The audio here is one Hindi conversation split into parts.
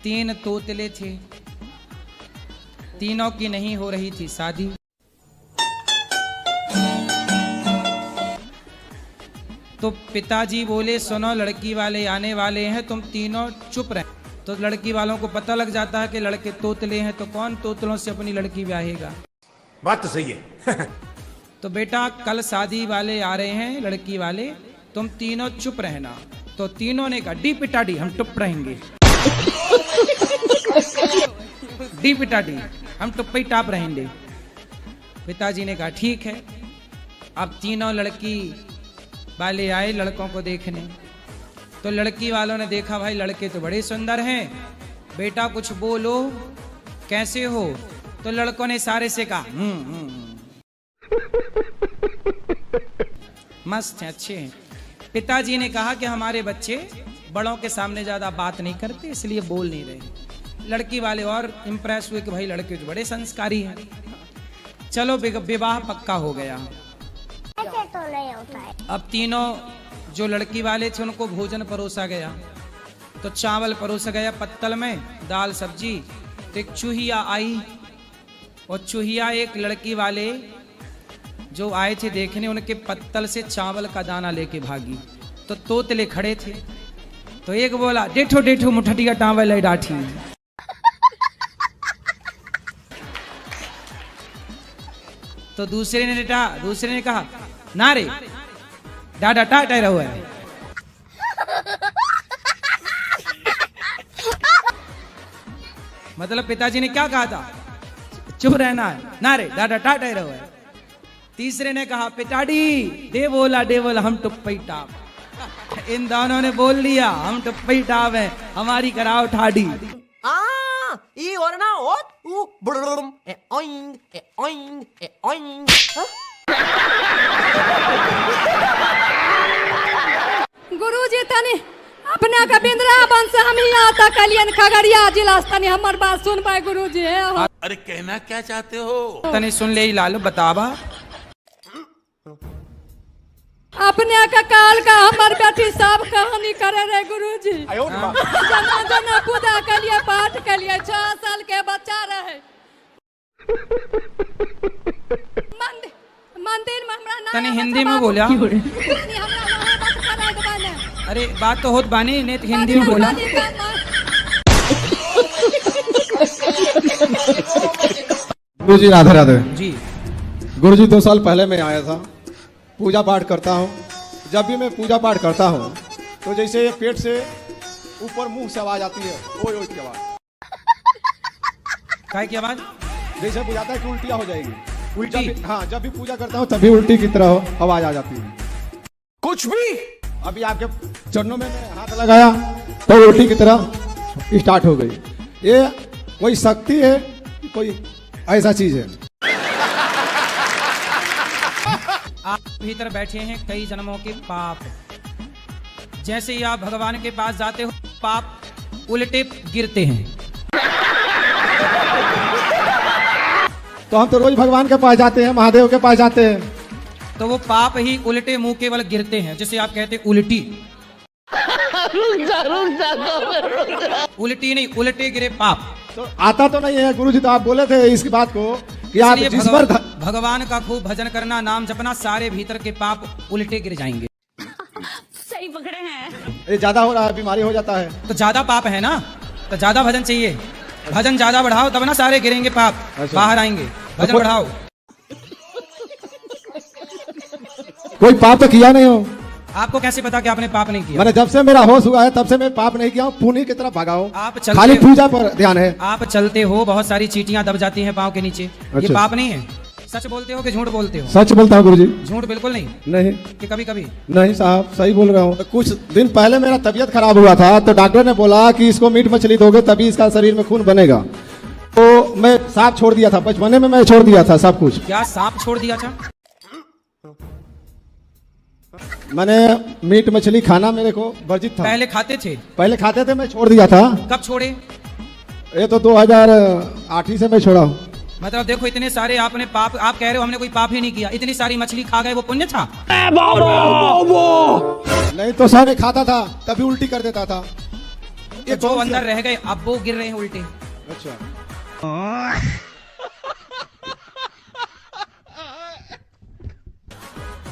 3 तोतले थे, तीनों की नहीं हो रही थी शादी। तो पिताजी बोले सुनो लड़की वाले आने वाले हैं, तुम तीनों चुप रहे। तो लड़की वालों को पता लग जाता है कि लड़के तोतले हैं, तो कौन तोतलों से अपनी लड़की ब्याहेगा। बात तो सही है। तो बेटा कल शादी वाले आ रहे हैं लड़की वाले, तुम तीनों चुप रहना। तो तीनों ने कहा डी पिटाडी हम चुप रहेंगे, डी पिटाडी हम चुप ही टाप रहेंगे। पिताजी ने कहा ठीक है। अब तीनों लड़की वाले आए लड़कों को देखने। तो लड़की वालों ने देखा भाई लड़के तो बड़े सुंदर हैं, बेटा कुछ बोलो कैसे हो। तो लड़कों ने सारे से कहा मस्त है, अच्छे हैं। पिताजी ने कहा कि हमारे बच्चे बड़ों के सामने ज्यादा बात नहीं करते इसलिए बोल नहीं रहे। लड़की वाले और इम्प्रेस हुए कि भाई लड़के तो बड़े संस्कारी हैं। चलो विवाह पक्का हो गया। ऐसे तो नहीं होता है। अब तीनों जो लड़की वाले थे उनको भोजन परोसा गया। तो चावल परोसा गया पत्तल में, दाल सब्जी। तो एक चूहिया आई और चूहिया एक लड़की वाले जो आए थे देखने उनके पत्तल से चावल का दाना लेके भागी। तो तोतले खड़े थे। तो एक बोला डेठो डेठो मुठटिया टावल डाठी। तो दूसरे ने कहा ना रे डाडा टाटा रहो है। मतलब पिताजी ने क्या कहा था, चुप रहना है, ना रे डाडा टाटा रहो है। तीसरे ने कहा पिताड़ी दे बोला हम टुप्पई टाप। इन दोनों ने बोल दिया हम टुप्पई टाप है, हमारी कराओ ठाडी। ई वरना ओ बुडुम ए ओइंग ए ओइंग ए ओइंग। गुरुजी तनी अपना का बिंद्रा बंश हम यहाँ तक कलियन खगड़िया जिला तनी हमर बात सुन पाए गुरुजी। अरे कहना क्या चाहते हो? तनी सुन ले लालो बतावा। अपने का काल का हमर बेटी सब कहानी करे रहे गुरुजी। जना जना खुदा के लिए पाठ के लिए 6 साल के बच्चा रहे। मंदिर में हमरा ना तनी हिंदी में बोला। अरे बात तो होत बानी ने हिंदी में बोला। गुरुजी राधे राधे जी। गुरुजी 2 साल पहले मैं आया था, पूजा पाठ करता हूँ। जब भी मैं पूजा पाठ करता हूँ तो जैसे पेट से ऊपर मुंह से आवाज आती है, ओए ओए की आवाज। काय की आवाज? जैसे बुझाता है कि उल्टियाँ हो जाएगी। उल्टी? हाँ, जब भी पूजा करता हूँ तभी उल्टी की तरह आवाज आ जाती है। कुछ भी? अभी आपके चरणों में मैंने हाथ लगाया तो उल्टी की तरह स्टार्ट हो गई। ये कोई शक्ति है, कोई ऐसा चीज है? आप भीतर बैठे हैं कई जन्मों के पाप। जैसे ही आप भगवान के पास जाते हो पाप उल्टे गिरते हैं। तो हम तो रोज भगवान के पास जाते हैं, महादेव के पास जाते हैं, तो वो पाप ही उल्टे मुंह केवल गिरते हैं। जैसे आप कहते हैं उल्टी। उल्टी नहीं, उल्टे गिरे पाप। तो आता तो नहीं है गुरुजी। तो आप बोले थे इसकी बात को कि आप जिस पर भगवान का खूब भजन करना, नाम जपना, सारे भीतर के पाप उल्टे गिर जाएंगे। सही पकड़े हैं। ये ज्यादा हो रहा है, बीमारी हो जाता है। तो ज्यादा पाप है ना, तो ज्यादा भजन चाहिए। भजन ज्यादा बढ़ाओ तब ना सारे गिरेंगे पाप। अच्छा। बाहर आएंगे। भजन बढ़ाओ। कोई पाप तो किया नहीं हो। आपको कैसे पता कि आपने पाप नहीं किया? मैंने जब से मेरा होश हुआ है तब से मैं पाप नहीं किया हूँ। पुण्य की तरफ भागा हूँ। आप चलते खाली पूजा पर ध्यान है। आप चलते हो, बहुत सारी चींटियां दब जाती हैं पाँव के नीचे। ये अच्छा। पाप नहीं है? सच बोलते हो कि झूठ बोलते हो? सच बोलता हूँ गुरुजी। झूठ बिल्कुल नहीं? नहीं कि कभी कभी? नहीं साहब, सही बोल रहा हूँ। कुछ दिन पहले मेरा तबीयत खराब हुआ था तो डॉक्टर ने बोला कि इसको मीट मछली दोगे तभी इसका शरीर में खून बनेगा। तो मैं सांप छोड़ दिया था, बचपने में मैं छोड़ दिया था सब कुछ। क्या सांप छोड़ दिया था? मैंने मीट मछली खाना मेरे को वर्जित था। पहले खाते थे? पहले खाते थे, मैं छोड़ दिया था। कब छोड़े? ये तो 2008 से मैं छोड़ा हूँ। मतलब देखो इतने सारे आपने पाप, आप कह रहे हो हमने कोई पाप ही नहीं किया, इतनी सारी मछली खा गए, वो पुण्य था? नहीं तो सारे खाता था तभी उल्टी कर देता था। तो जो अंदर रह गए अब वो गिर रहे हैं उल्टे। अच्छा,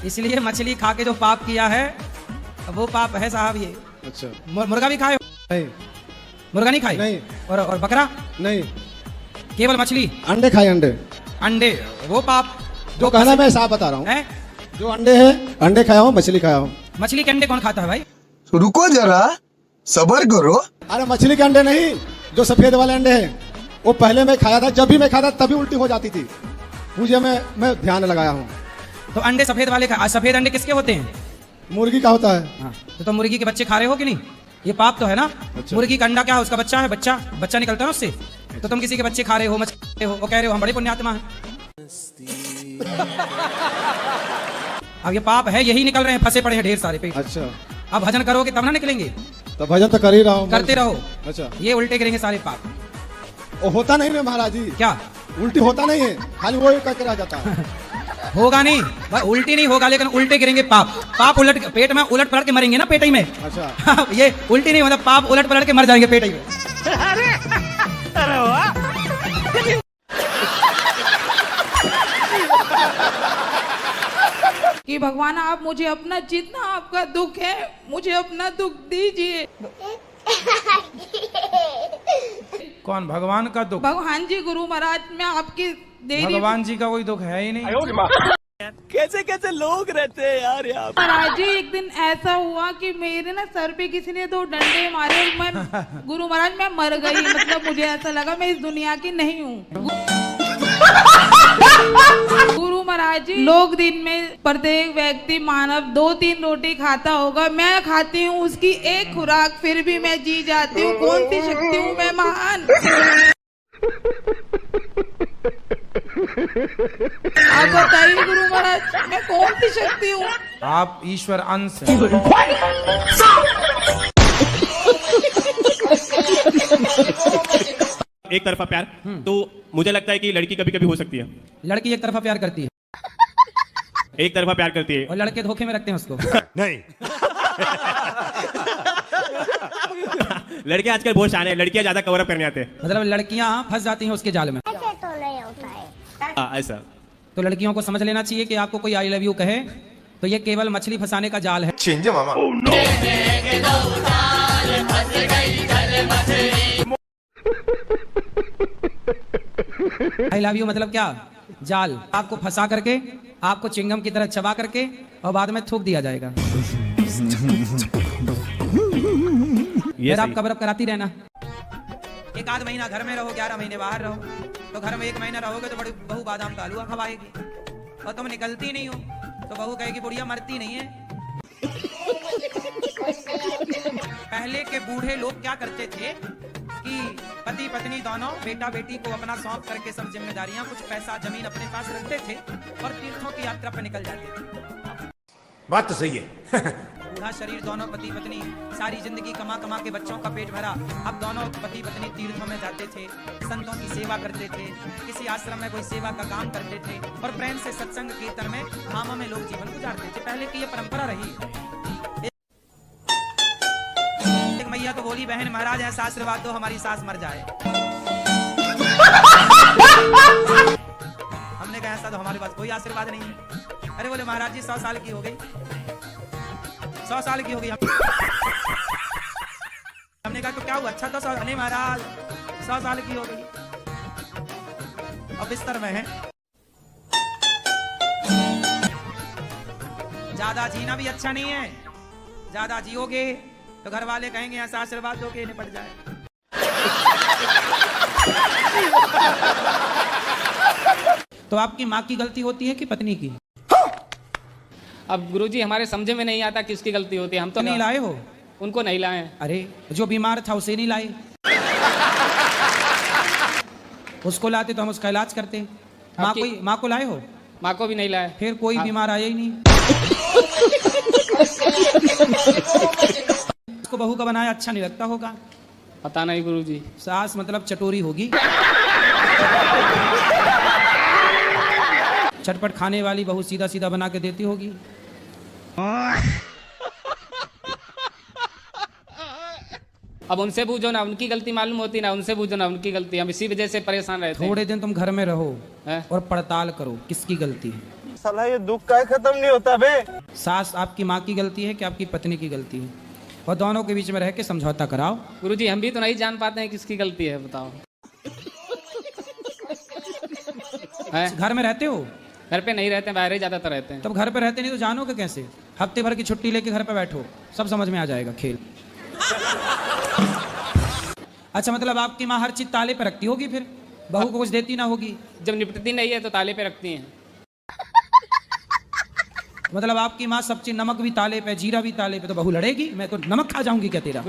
इसलिए मछली खा के जो पाप किया है वो पाप है साहब ये। अच्छा, मुर्गा भी खाए? नहीं मुर्गा नहीं खाए? नहीं। और बकरा? नहीं, केवल मछली? अंडे खाए, अंडे। अंडे वो पाप जो कहना मैं साफ बता रहा हूँ, है। जो अंडे हैं, अंडे खाया हूँ, मछली खाया हूँ। मछली के अंडे कौन खाता है भाई? रुको जरा, सबर करो। अरे मछली के अंडे नहीं, जो सफेद वाले अंडे हैं वो पहले मैं खाया था, जब भी मैं खाता तभी उल्टी हो जाती थी मुझे, मैं ध्यान लगाया हूँ। तो अंडे सफेद वाले सफेद अंडे किसके होते हैं? मुर्गी का होता है। हाँ। तो मुर्गी के बच्चे खा रहे हो कि नहीं? ये पाप तो है ना। अच्छा। मुर्गी का अंडा क्या है? उसका बच्चा है, बच्चा निकलता है ना उससे। तो तुम किसी के बच्चे खा रहे हो, मछली हो, और कह रहे हो हम बड़े पुण्यात्मा हैं। अब ये पाप है, यही निकल रहे हैं, फंसे पड़े हैं ढेर सारे पेट। अच्छा, अब भजन करोगे तब ना निकलेंगे। तो भजन तो कर ही रहा हूँ। करते रहो। अच्छा, ये उल्टे करेंगे सारे पाप। वो होता नहीं ना महाराज जी, क्या उल्टी होता नहीं है, खाली वो करके रह जाता है। होगा नहीं भाई, उल्टी नहीं होगा, लेकिन उल्टे गिरेंगे पाप उलट पेट में उलट पलट के मरेंगे ना पेट ही में। अच्छा, ये उल्टी नहीं मतलब पाप उलट पलट के मर जाएंगे पेट ही में। कि भगवान आप मुझे अपना, जितना आपका दुख है मुझे अपना दुख दीजिए। कौन? भगवान का दुख? भगवान जी, गुरु महाराज, मैं आपकी देरी। भगवान जी का कोई दुख है ही नहीं। कैसे कैसे लोग रहते हैं यार यहाँ। महाराज जी, एक दिन ऐसा हुआ कि मेरे ना सर पे किसी ने 2 डंडे मारे और मैं गुरु महाराज मैं मर गई। मतलब मुझे ऐसा लगा मैं इस दुनिया की नहीं हूँ। गुरु महाराज जी, लोग दिन में प्रत्येक व्यक्ति मानव 2-3 रोटी खाता होगा, मैं खाती हूँ उसकी 1 खुराक, फिर भी मैं जी जाती हूँ। कौन सी शक्ति हूँ मैं महान? आप बताइए गुरु महाराज, मैं कौन सी शक्ति हूँ? आप ईश्वर अंश हैं। एक तरफा प्यार तो मुझे लगता है कि लड़की कभी कभी हो सकती है। लड़की एक तरफा प्यार करती है, एक तरफा प्यार करती है, और लड़के धोखे में रखते हैं उसको। नहीं। लड़के आजकल बहुत शान है, लड़कियां ज्यादा कवर अप करने आते हैं। मतलब लड़कियां फंस जाती हैं उसके जाल में। ऐसे तो नहीं होता है। ऐसा तो लड़कियों को समझ लेना चाहिए कि आपको कोई आई लव यू कहे तो ये केवल मछली फंसाने का जाल है। Change mama. I love you मतलब क्या? जाल। आपको फंसा करके, आपको चिंगम की तरह चबा करके और बाद में थूक दिया जाएगा। फिर आप कवर अप कराती रहना। 1 आध महीना घर में रहो, 11 महीने बाहर रहो। तो घर में 1 महीना रहोगे तो बड़ी बहू बादाम का हलवा खवाएगी, और तुम निकलती नहीं हो तो बहू कहेगी बुढ़िया मरती नहीं है। पहले के बूढ़े लोग क्या करते थे कि पति पत्नी दोनों, बेटा बेटी को अपना सौंप करके सब जिम्मेदारियां, कुछ पैसा जमीन अपने पास रखते थे और तीर्थों की यात्रा पर निकल जाते थे। बात तो सही है। बूढ़ा शरीर, दोनों पति पत्नी, सारी जिंदगी कमा कमा के बच्चों का पेट भरा। अब दोनों पति पत्नी तीर्थों में जाते थे, संतों की सेवा करते थे, किसी आश्रम में कोई सेवा का काम करते थे और प्रेम से सत्संग कीर्तन में धामों में लोग जीवन गुजारते थे। पहले की ये परंपरा रही। एक मैया तो बोली, बहन महाराज ऐसा आशीर्वाद दो हमारी सास मर जाए। हमने कहा ऐसा तो हमारे पास कोई आशीर्वाद नहीं है। अरे बोले महाराज जी 100 साल की हो गई, 100 साल की हो गई। हमने कहा तो क्या हुआ? अच्छा तो 100 नहीं महाराज 100 साल की हो गई, अब बिस्तर में है। ज्यादा जीना भी अच्छा नहीं है, ज्यादा जियोगे तो घर वाले कहेंगे ऐसा आशीर्वाद दो कि निपट जाए। तो आपकी माँ की गलती होती है कि पत्नी की? अब गुरुजी हमारे समझे में नहीं आता किसकी गलती होती है। हम तो नहीं लाए हो? उनको नहीं लाए। अरे जो बीमार था उसे नहीं लाए, उसको लाते तो हम उसका इलाज करते। माँ को लाए हो? माँ को भी नहीं लाए। फिर कोई बीमार आया ही नहीं। उसको बहू का बनाया अच्छा नहीं लगता होगा? पता नहीं गुरुजी। सास मतलब चटोरी होगी, चटपट खाने वाली बहू सीधा सीधा बना के देती होगी। अब उनसे पूछो ना, उनकी गलती मालूम होती ना, उनसे पूछो ना, उनकी गलती। हम इसी वजह से परेशान रहते हैं। थोड़े दिन तुम घर में रहो हैं? और पड़ताल करो किसकी गलती है। साला ये दुख का खत्म नहीं होता बे। सास आपकी माँ की गलती है कि आपकी पत्नी की गलती है, और दोनों के बीच में रह के समझौता कराओ। गुरुजी हम भी तो नहीं जान पाते हैं किसकी गलती है, बताओ। घर में रहते हो? घर पे नहीं रहते, बाहर ही ज्यादातर रहते हैं। तब घर पे रहते नहीं तो जानोगे कैसे? हफ्ते भर की छुट्टी लेके घर पे बैठो, सब समझ में आ जाएगा खेल। अच्छा, मतलब आपकी माँ हर चीज ताले पे रखती होगी, फिर बहू को कुछ देती ना होगी? जब निपटती नहीं है तो ताले पे रखती हैं। मतलब आपकी माँ सब चीज, नमक भी ताले पे, जीरा भी ताले पे, तो बहू लड़ेगी? मैं तो नमक खा जाऊंगी क्या तेरा?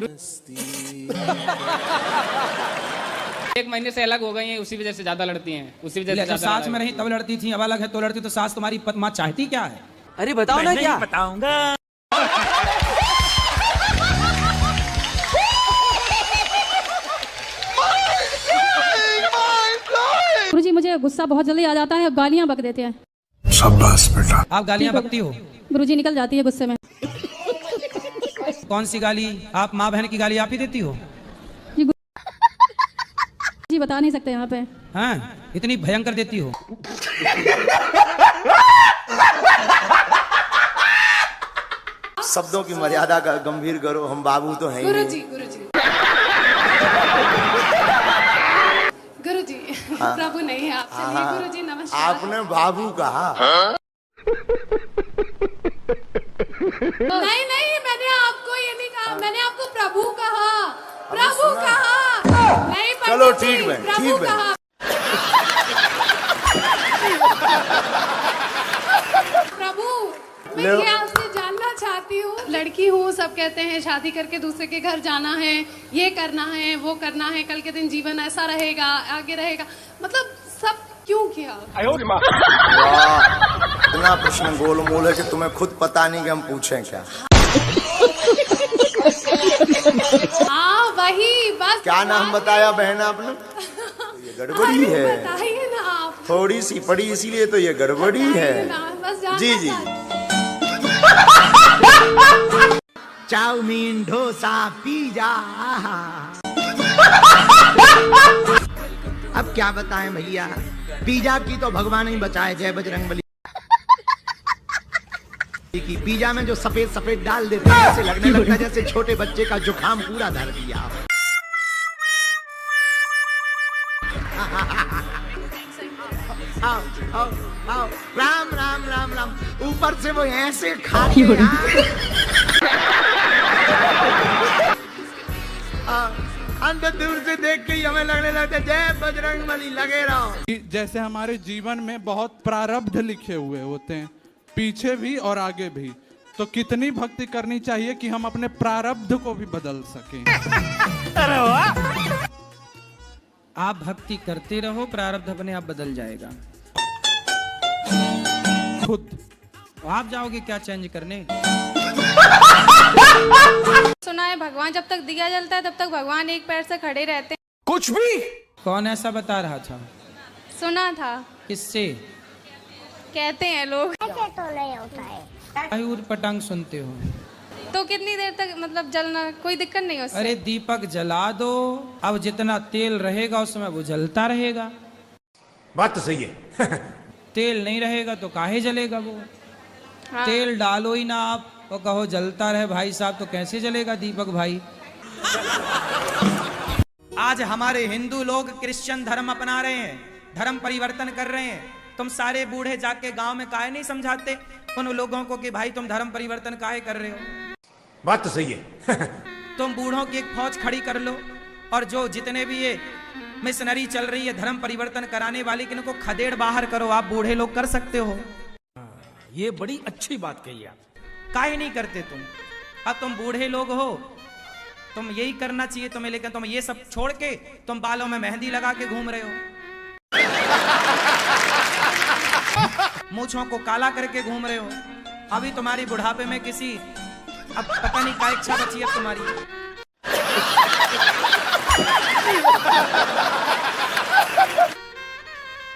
1 महीने से अलग हो गई हैं, उसी वजह से ज्यादा लड़ती हैं, उसी वजह से। सास में रही तब लड़ती थी, अब अलग है तो लड़ती। तो सास तुम्हारी माँ चाहती क्या है? अरे बताओ ना क्या बताऊंगा। गुरुजी मुझे गुस्सा बहुत जल्दी आ जाता है, गालियाँ बक देते हैं। शाबाश बेटा। आप गालियाँ बकती हो? गुरुजी निकल जाती है गुस्से में। कौन सी गाली? आप माँ बहन की गाली आप ही देती हो? जी बता नहीं सकते यहाँ पे। हाँ, इतनी भयंकर देती हो? शब्दों की मर्यादा का गंभीर करो, हम बाबू तो हैं। गुरुजी प्रभु नहीं है आपसे। गुरुजी नमस्कार। आपने बाबू कहा? नहीं, मैंने आपको ये नहीं कहा, मैंने आपको प्रभु कहा। प्रभु कहा नहीं, चलो ठीक है, ठीक है। प्रभु मैं ये आपसे जानना चाहती हूँ, लड़की हूँ, सब कहते हैं शादी करके दूसरे के घर जाना है, ये करना है, वो करना है, कल के दिन जीवन ऐसा रहेगा, आगे रहेगा, मतलब सब क्यों किया? इतना प्रश्न गोलमोल है कि तुम्हें खुद पता नहीं कि हम पूछें क्या। हाँ वही बस। क्या नाम बताया बहन आपने? ये गड़बड़ी है, बताइए ना आप। थोड़ी सी पड़ी इसीलिए तो ये गड़बड़ी है। जी जी। Chow mein, dosa, pizza. अब क्या बताएं भैया, पिज्जा की तो भगवान ही बचाए, जय बजरंगबली की। पिज्जा में जो सफेद सफेद डाल देते हैं, ऐसे लगने लगता है जैसे छोटे बच्चे का जुकाम पूरा धर दिया। आओ आओ आओ, राम राम राम राम। ऊपर से वो ऐसे खाते अंदर दूर से देख के ही हमें लगने लगता है जय बजरंगबली, लगे रहो। जैसे हमारे जीवन में बहुत प्रारब्ध लिखे हुए होते हैं, पीछे भी और आगे भी, तो कितनी भक्ति करनी चाहिए कि हम अपने प्रारब्ध को भी बदल सकें। अरे वाह। आप भक्ति करते रहो, प्रारब्ध अपने आप बदल जाएगा खुद। आप जाओगे क्या चेंज करने? सुना है भगवान जब तक दिया जलता है तब तक भगवान एक पैर से खड़े रहते हैं। कुछ भी? कौन ऐसा बता रहा था? सुना था। किससे? कहते हैं लोग। ऐसे तो नहीं होता है। ऊट पटांग सुनते हो? तो कितनी देर तक मतलब जलना, कोई दिक्कत नहीं उससे? अरे दीपक जला दो, अब जितना तेल रहेगा उसमें वो जलता रहेगा। बात तो सही है। तेल नहीं रहेगा तो काहे जलेगा वो? हाँ। तेल डालो ही ना आप तो कहो जलता रहे भाई साहब, तो कैसे जलेगा दीपक भाई? आज हमारे हिंदू लोग क्रिश्चियन धर्म अपना रहे हैं, धर्म परिवर्तन कर रहे हैं। तुम सारे बूढ़े जाके गांव में काहे नहीं समझाते उन लोगों को कि भाई तुम धर्म परिवर्तन काहे कर रहे हो? बात तो सही है। तुम बूढ़ों की एक फौज खड़ी कर लो, और जो जितने भी ये मिशनरी चल रही है धर्म परिवर्तन कराने वाली, कि इनको खदेड़ बाहर करो। आप बूढ़े लोग कर सकते हो। ये बड़ी अच्छी बात कही आप। काहे नहीं करते तुम? अब तुम बूढ़े लोग हो, तुम यही करना चाहिए तुम्हें, लेकिन तुम ये सब छोड़ के तुम बालों में मेहंदी लगा के घूम रहे हो, मूंछों को काला करके घूम रहे हो। अभी तुम्हारी बुढ़ापे में किसी, अब पता नहीं क्या इच्छा बची है तुम्हारी।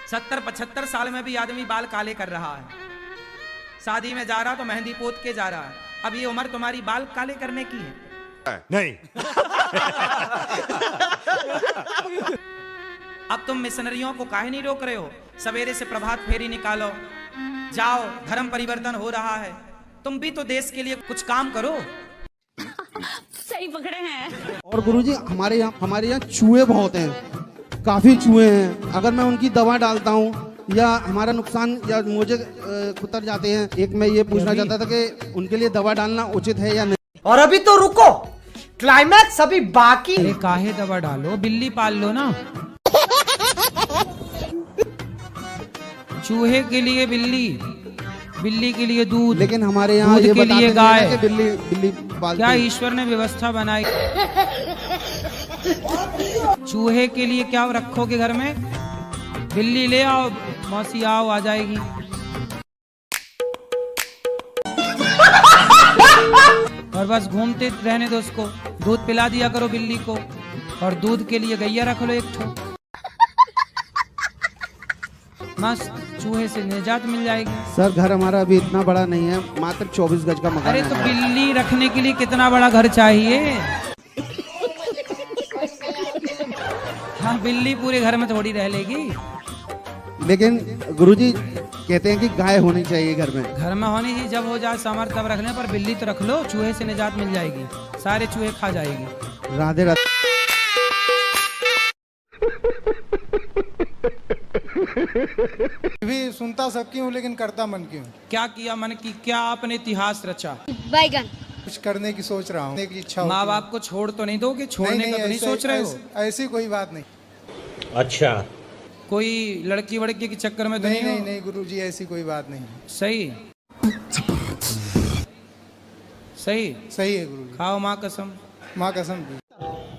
70-75 साल में भी आदमी बाल काले कर रहा है, शादी में जा रहा तो मेहंदी पोत के जा रहा है। अब ये उम्र तुम्हारी बाल काले करने की है? नहीं। अब तुम मिशनरियों को काहे नहीं रोक रहे हो? सवेरे से प्रभात फेरी निकालो, जाओ, धर्म परिवर्तन हो रहा है। तुम भी तो देश के लिए कुछ काम करो। सही पकड़े हैं। और गुरुजी हमारे यहाँ चूहे बहुत हैं, काफी चूहे हैं। अगर मैं उनकी दवा डालता हूँ या हमारा नुकसान या मुझे कुतर जाते हैं। एक मैं ये पूछना चाहता था कि उनके लिए दवा डालना उचित है या नहीं। और अभी तो रुको, क्लाइमैक्स अभी बाकी। अरे काहे दवा डालो, बिल्ली पाल लो ना। चूहे के लिए बिल्ली, बिल्ली के लिए दूध, लेकिन हमारे यहाँ दूध ये के लिए गाय। बिल्ली क्या ईश्वर ने व्यवस्था बनाई? चूहे के लिए क्या रखोगे घर में? बिल्ली ले आओ, मौसी आओ, आ जाएगी। और बस घूमते रहने दो उसको, दूध पिला दिया करो बिल्ली को, और दूध के लिए गैया रख लो एक ठो, मस्त चूहे से निजात मिल जाएगी। सर घर हमारा अभी इतना बड़ा नहीं है, मात्र 24 गज का मकान अरे है। तो बिल्ली रखने के लिए कितना बड़ा घर चाहिए? हाँ, बिल्ली पूरे घर में थोड़ी रह लेगी। लेकिन गुरुजी कहते हैं कि गाय होनी चाहिए घर में। घर में होनी ही, जब हो जाए सामर्थ तब रखने, पर बिल्ली तो रख लो, चूहे से निजात मिल जाएगी, सारे चूहे खा जाएगी। राधे राधे। भी सुनता सबकी हूँ लेकिन करता मन की हूँ। क्या किया मन की? क्या आपने इतिहास रचा? बैगन कुछ करने की सोच रहा हूँ, एक इच्छा। माँ बाप को छोड़ तो नहीं दोगे? छोड़ने का तो नहीं सोच रहे हो? ऐसी कोई बात नहीं। अच्छा, कोई लड़की वड़की के चक्कर में तो नहीं? नहीं, नहीं गुरुजी, ऐसी कोई बात नहीं। सही सही सही है गुरुजी। खाओ माँ कसम। माँ कसम।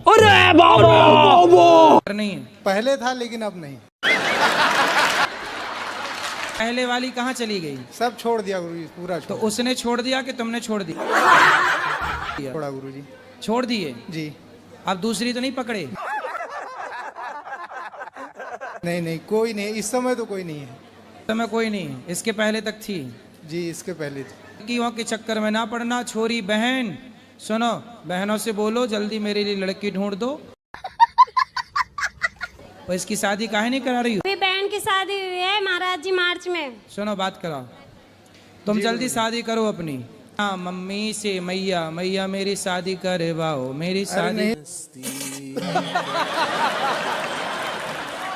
अरे बाबा नहीं है, पहले था लेकिन अब नहीं। पहले वाली कहाँ चली गई? सब छोड़ दिया गुरुजी, पूरा तो उसने छोड़ दिया कि तुमने छोड़ दिया? छोड़ा गुरुजी। छोड़ दिए जी। अब दूसरी तो नहीं पकड़े? नहीं कोई नहीं, इस समय तो कोई नहीं है। इस समय कोई नहीं है, इसके पहले तक थी? जी, इसके पहले थी। लड़कियों के चक्कर में ना पड़ना। छोरी बहन सुनो, बहनों से बोलो जल्दी मेरे लिए लड़की ढूंढ दो। और इसकी शादी काहे नहीं करा रही हो? बहन की शादी हुई है महाराज जी मार्च में। सुनो बात कराओ, तुम जल्दी शादी करो अपनी। हाँ, मम्मी से मैया, मैया मेरी शादी करवाओ, मेरी शादी।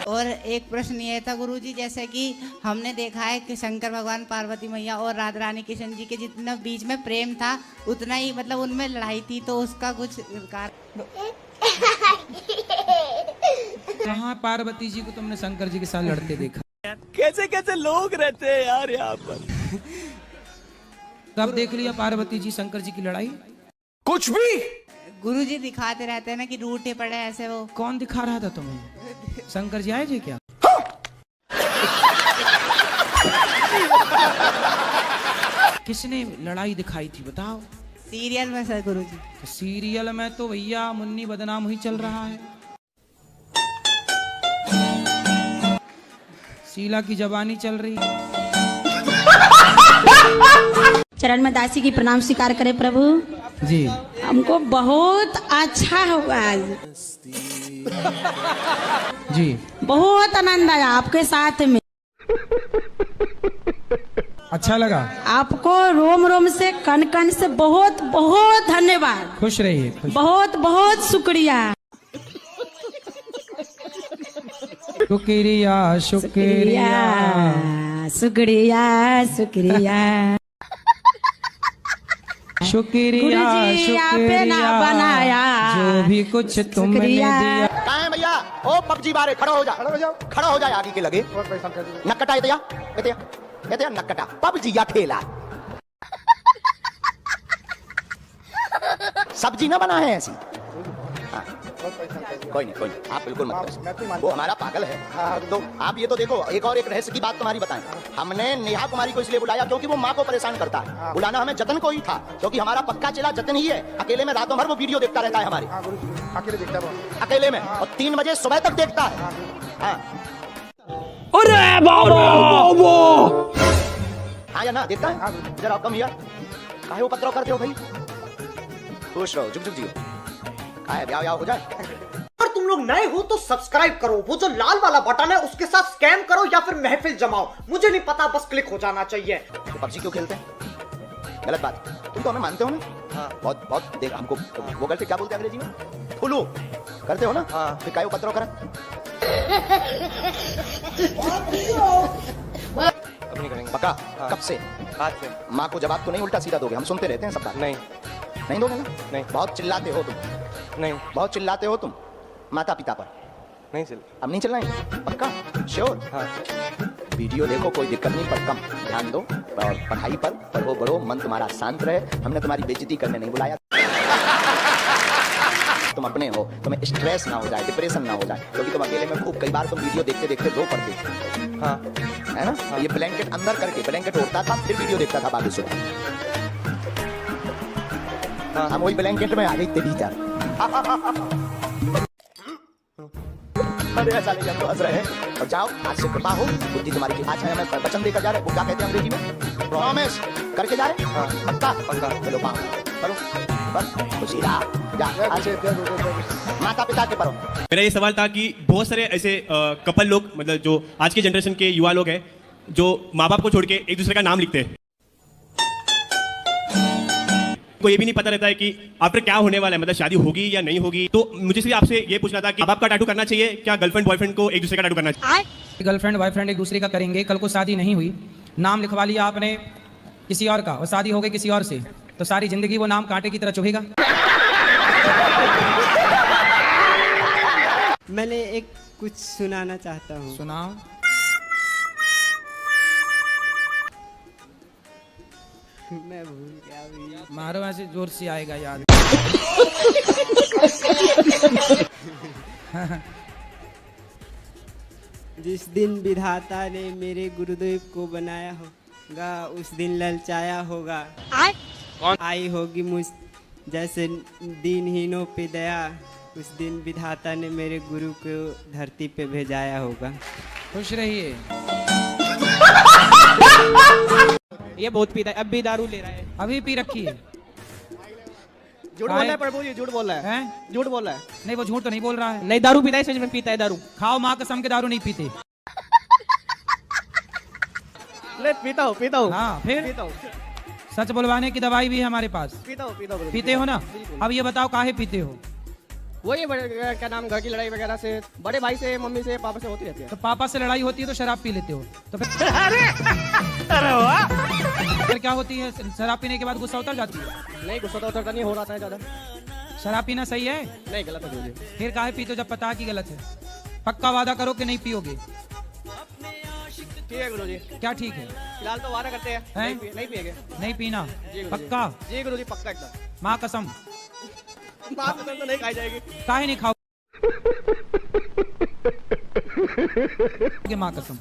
और एक प्रश्न ये था गुरुजी, जैसे कि हमने देखा है कि शंकर भगवान, पार्वती मैया और राधा रानी कृष्ण जी के जितना बीच में प्रेम था उतना ही मतलब उनमें लड़ाई थी, तो उसका कुछ कहाँ पार्वती जी को तुमने शंकर जी के साथ लड़ते देखा? कैसे कैसे लोग रहते हैं यार यहाँ पर। कब देख लिया पार्वती जी शंकर जी की लड़ाई? कुछ भी गुरुजी दिखाते रहते हैं ना कि रूठे पड़े ऐसे। वो कौन दिखा रहा था तुम्हें? शंकर जी आए थे क्या? किसने लड़ाई दिखाई थी बताओ? सीरियल में सर गुरुजी। सीरियल में तो भैया मुन्नी बदनाम ही चल रहा है। शीला की जवानी चल रही है। चरण में दासी की प्रणाम स्वीकार करे प्रभु जी। हमको बहुत अच्छा हुआ आज जी, बहुत आनंद आया आपके साथ में। अच्छा लगा आपको रोम रोम से कन कन से बहुत बहुत धन्यवाद। खुश रहिए। बहुत बहुत शुक्रिया। शुक्रिया शुक्रिया शुक्रिया शुक्रिया शुक्रिया शुक्रिया बनाया जो भी कुछ तुमने दिया। कहाँ है भैया? ओ पबजी बारे खड़ा हो जा, खड़ा हो जा आगे के लगे। नक्कटा ये नक्कटा पबजी या खेला। सब्जी ना बना है ऐसी। कोई नहीं आप बिल्कुल मत, वो हमारा पागल है। तो आप ये तो देखो, एक और एक रहस्य की बात तुम्हारी बताएं। हमने नेहा कुमारी को इसलिए बुलाया क्योंकि वो माँ को परेशान करता है। बुलाना हमें जतन को ही था क्योंकि हमारा पक्का चेला जतन ही है। अकेले में रातों भर वो वीडियो देखता रहता है हमारे, अकेले देखता है अकेले में, और 3 बजे सुबह तक देखता है। हाँ या ना देखता है? जरा कम यार, काहे उपद्रव करते हो भाई? खुश रहो, जुग जुग जियो। है ब्याह हो जाए। अगर तुम लोग नए हो तो सब्सक्राइब करो, वो जो लाल वाला बटन है उसके साथ स्कैम करो या फिर महफिल जमाओ, मुझे नहीं पता, बस क्लिक हो जाना चाहिए। तो पबजी क्यों खेलते हैं? गलत बात। तुम तो हमें मानते हो ना? हाँ। बहुत बहुत देख हमको वो करते क्या बोलते हैं अंग्रेजी में? फुलू करते हो ना? हाँ। फिर काय उपद्रव करा? अब नहीं करेंगे पक्का? हाँ। कब से? आज से। माँ को जवाब तो नहीं उल्टा सीधा दोगे? हम सुनते रहते हैं सब बात। नहीं नहीं दोगे ना? नहीं। बहुत चिल्लाते हो तुम। नहीं बहुत चिल्लाते हो तुम माता पिता पर। नहीं चल अब नहीं चलना है पक्का? श्योर? हाँ। वीडियो देखो कोई दिक्कत नहीं, पर कम ध्यान दो और पढ़ाई पर पढ़ो बढ़ो, मन तुम्हारा शांत रहे। हमने तुम्हारी बेइज्जती करने नहीं बुलाया। तुम अपने हो, तुम्हें स्ट्रेस ना हो जाए, डिप्रेशन ना हो जाए, क्योंकि तुम अकेले में खूब कई बार तुम वीडियो देखते देखते रो पड़ते। हाँ है ना? हाँ। ये ब्लैंकेट अंदर करके ब्लैंकेट ओढ़ता था फिर वीडियो देखता था बाबू सुबह। हाँ। हम वही ब्लैंकेट में आ गई तेरी भीतर। अरे ऐसा नहीं हम हंस रहे हैं। और जाओ आज से कृपा हो, बुद्धि तुम्हारी के पास है, हमें वचन देकर जा रहे हैं। वो क्या कहते हैं अंग्रेजी में? प्रॉमिस करके जा रहे हैं। हाँ। पक्का पक्का चलो पाओ करो बस खुशी रहा जा। माता पिता के परो। मेरा ये सवाल था कि बहुत सारे ऐसे कपल लोग, मतलब जो आज के जनरेशन के युवा लोग हैं, जो माँ बाप को छोड़ के एक दूसरे का नाम लिखते हैं। को ये भी नहीं पता रहता है कि आफ्टर क्या होने वाला है, मतलब शादी होगी या नहीं होगी। तो मुझे सिर्फ आपसे ये पूछना था कि आपका टैटू करना चाहिए क्या गर्लफ्रेंड बॉयफ्रेंड को एक दूसरे का टैटू करना चाहिए? गर्लफ्रेंड बॉयफ्रेंड एक दूसरे का करेंगे, कल को शादी नहीं हुई, नाम लिखवा लिया आपने किसी और का और शादी हो गई किसी और से, तो सारी जिंदगी वो नाम कांटे की तरह चुभेगा। मैंने एक कुछ सुनाना चाहता हूँ। सुनाओ। मैं भूल गया भी। मारो ऐसे जोर से आएगा याद। जिस दिन विधाता ने मेरे गुरुदेव को बनाया होगा उस दिन ललचाया होगा। आई होगी मुझ जैसे दीनहीनों पे दया, उस दिन विधाता ने मेरे गुरु को धरती पे भेजाया होगा। खुश रहिए। ये बहुत पीता है, अब भी दारू ले रहा है। अभी पी रखी है। झूठ बोल रहा है प्रभु जी, झूठ बोल रहा है। झूठ बोल रहा है। नहीं वो झूठ तो नहीं बोल रहा है। नहीं दारू पीता है, सच में पीता है दारू। खाओ माँ कसम के दारू नहीं पीते। ले पीता हूँ। हाँ फिर पीता हूँ। सच बुलवाने की दवाई भी है हमारे पास। पीता हूँ। पीते हो ना? अब ये बताओ काहे पीते हो? वही क्या नाम, घर की लड़ाई वगैरह से, बड़े भाई से, मम्मी से, पापा से होती रहती है। तो पापा से लड़ाई होती है तो शराब पी लेते हो, तो फिर फिर क्या होती है? शराब पीने के बाद गुस्सा उतर जाती है? नहीं गुस्सा तो उतरता नहीं, हो रहा है ज्यादा। शराब पीना सही है? नहीं गलत है। फिर काहे पीते हो जब पता कि गलत है? पक्का वादा करो कि नहीं पियोगे। ठीक है गुरुजी। क्या ठीक है? फिलहाल तो वादा करते हैं नहीं पिएंगे। नहीं पीना पक्का? जी गुरुजी पक्का एकदम। माँ कसम। माँ कसम तो नहीं खाई जाएगी। काहे नहीं खाओ? माँ कसम।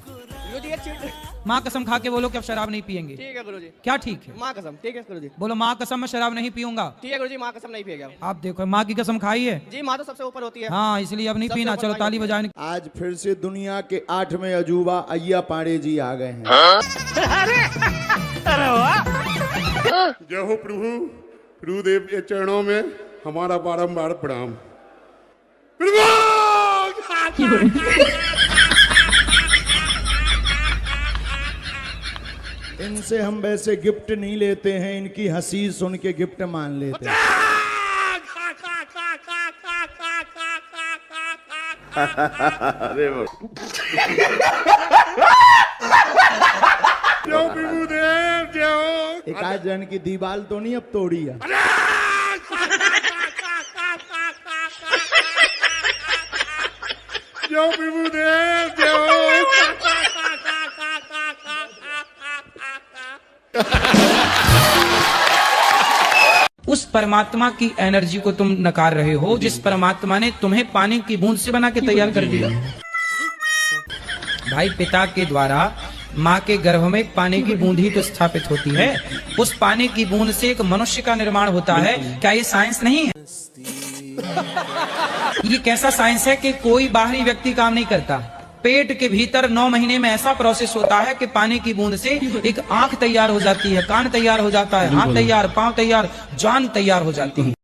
माँ कसम खा के बोलो कि अब शराब नहीं पियेंगे। ठीक है गुरुजी। क्या ठीक है? माँ कसम। ठीक है गुरुजी। बोलो माँ कसम मैं शराब नहीं पीऊंगा। ठीक है गुरुजी, माँ कसम नहीं पिएगा। आप देखो माँ की कसम खाई है। जी माँ तो सबसे ऊपर होती है। हाँ इसलिए अब नहीं पीना। चलो ताली बजाने। आज फिर से दुनिया के 8वें अजूबा अय्या पांडे जी आ गए हैं। जय हो प्रभु, प्रभुदेव के चरणों में हमारा बारंबार प्रणाम। इनसे हम वैसे गिफ्ट नहीं लेते हैं, इनकी हंसी सुन के गिफ्ट मान लेते हैं। अरे प्रभुदेव जय हो। एक आज जन की दीवाल तो नहीं अब तोड़ी है। जय प्रभुदेव जय हो। उस परमात्मा की एनर्जी को तुम नकार रहे हो जिस परमात्मा ने तुम्हें पानी की बूंद से बना के तैयार कर दिया। भाई पिता के द्वारा माँ के गर्भ में पानी की बूंद ही तो स्थापित होती है। उस पानी की बूंद से एक मनुष्य का निर्माण होता है। क्या ये साइंस नहीं है? ये कैसा साइंस है कि कोई बाहरी व्यक्ति काम नहीं करता। पेट के भीतर 9 महीने में ऐसा प्रोसेस होता है कि पानी की बूंद से एक आंख तैयार हो जाती है, कान तैयार हो जाता है, हाथ तैयार, पांव तैयार, जान तैयार हो जाती है।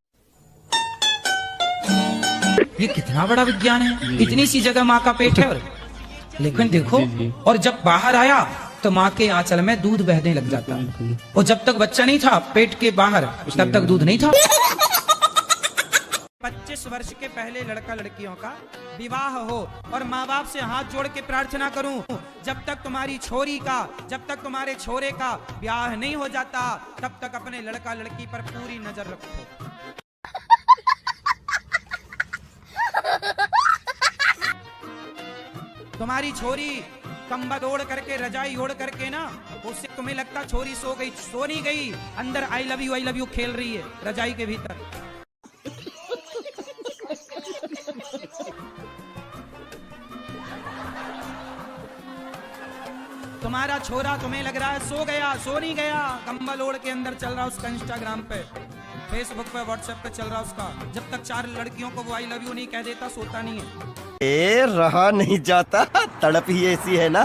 ये कितना बड़ा विज्ञान है, इतनी सी जगह माँ का पेट है। लेकिन देखो, और जब बाहर आया तो माँ के आंचल में दूध बहने लग जाता, और जब तक बच्चा नहीं था पेट के बाहर तब तक दूध नहीं था। 25 वर्ष के पहले लड़का लड़कियों का विवाह हो, और माँ बाप से हाथ जोड़ के प्रार्थना करूं, जब तक तुम्हारी छोरी का, जब तक तुम्हारे छोरे का ब्याह नहीं हो जाता, तब तक अपने लड़का लड़की पर पूरी नजर रखो। तुम्हारी छोरी कंबल ओढ़ करके, रजाई ओढ़ करके ना, उससे तुम्हें लगता छोरी सो गई, सो नहीं गई, अंदर आई लव यू खेल रही है रजाई के भीतर। तुम्हारा छोरा तुम्हें लग रहा है सो गया, सो नहीं गया, कंबल ओढ़ के अंदर चल रहा उसका इंस्टाग्राम पे, फेसबुक पे, व्हाट्सएप पे चल रहा उसका। जब तक 4 लड़कियों को वो आई लव यू नहीं कह देता सोता नहीं है। रहा नहीं जाता, तड़प ही ऐसी है ना।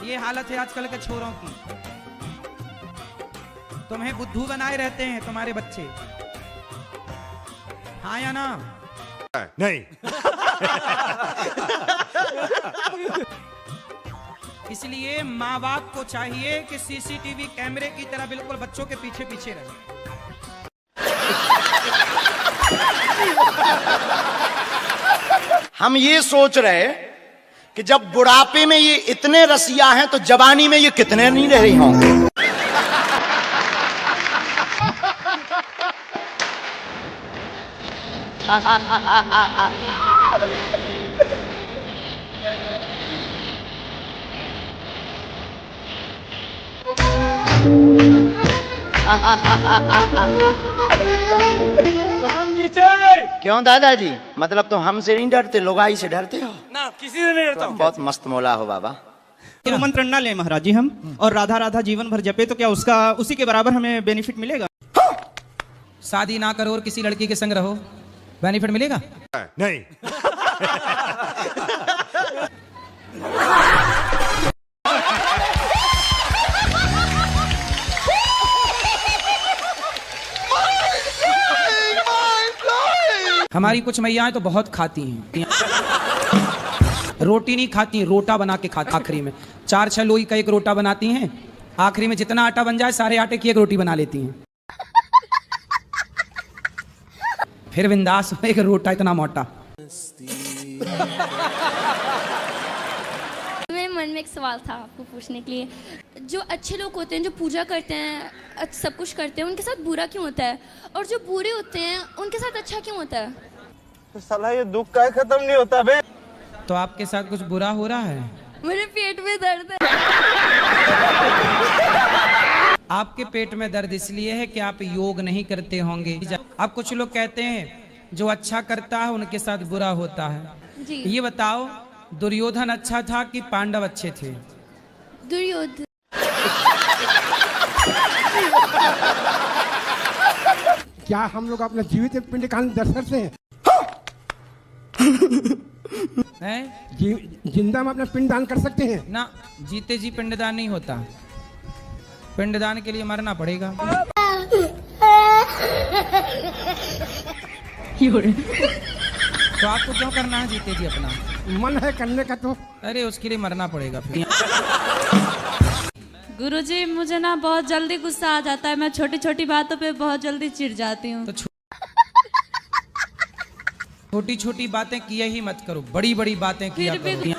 ये हालत है आजकल के छोरों की। तुम्हें बुद्धू बनाए रहते हैं तुम्हारे बच्चे, हाँ या ना? नहीं। इसलिए माँ बाप को चाहिए कि सीसीटीवी कैमरे की तरह बिल्कुल बच्चों के पीछे पीछे रहे। हम ये सोच रहे कि जब बुढ़ापे में ये इतने रसिया हैं तो जवानी में ये कितने नहीं रह रहे होंगे। क्यों दादाजी, मतलब तो हमसे नहीं डरते, लोगाई से डरते हो ना? किसी से नहीं डरता। बहुत मस्त मौला हो बाबा। मंत्र ना ले महाराज जी हम, और राधा राधा जीवन भर जपे तो क्या उसका उसी के बराबर हमें बेनिफिट मिलेगा? शादी ना करो और किसी लड़की के संग रहो, बेनिफिट मिलेगा? नहीं। हमारी कुछ मैयाएं तो बहुत खाती हैं, रोटी नहीं खाती, रोटा बना के खाती। आखिरी में 4-6 लोई का एक रोटा बनाती हैं, आखिरी में जितना आटा बन जाए सारे आटे की एक रोटी बना लेती हैं। फिर बिंदास एक रोटा इतना मोटा। मेरे मन में एक सवाल था आपको पूछने के लिए, जो अच्छे लोग होते हैं, जो पूजा करते हैं, सब कुछ करते हैं, उनके साथ बुरा क्यों होता है? और जो बुरे होते हैं उनके साथ अच्छा क्यों होता है? तो साला ये दुख का खत्म नहीं होता बे। तो आपके साथ कुछ बुरा हो रहा है? मेरे पेट में दर्द है। आपके पेट में दर्द इसलिए है कि आप योग नहीं करते होंगे। अब कुछ लोग कहते हैं जो अच्छा करता है उनके साथ बुरा होता है। जी। ये बताओ, दुर्योधन अच्छा था कि पांडव अच्छे थे? दुर्योधन। क्या हम लोग अपना जीवित पिंड काल दर सकते हैं? जिंदा में अपना पिंड दान कर सकते हैं ना? जीते जी पिंडदान नहीं होता, पिंडदान के लिए मरना पड़ेगा। तो आपको क्यों करना है जीते जी अपना? मन है करने का तो। अरे उसके लिए मरना पड़ेगा फिर। गुरुजी मुझे ना बहुत जल्दी गुस्सा आ जाता है, मैं छोटी छोटी बातों पे बहुत जल्दी चिढ़ जाती हूँ। छोटी छोटी बातें किया ही मत करो, बड़ी बड़ी बातें किया करो।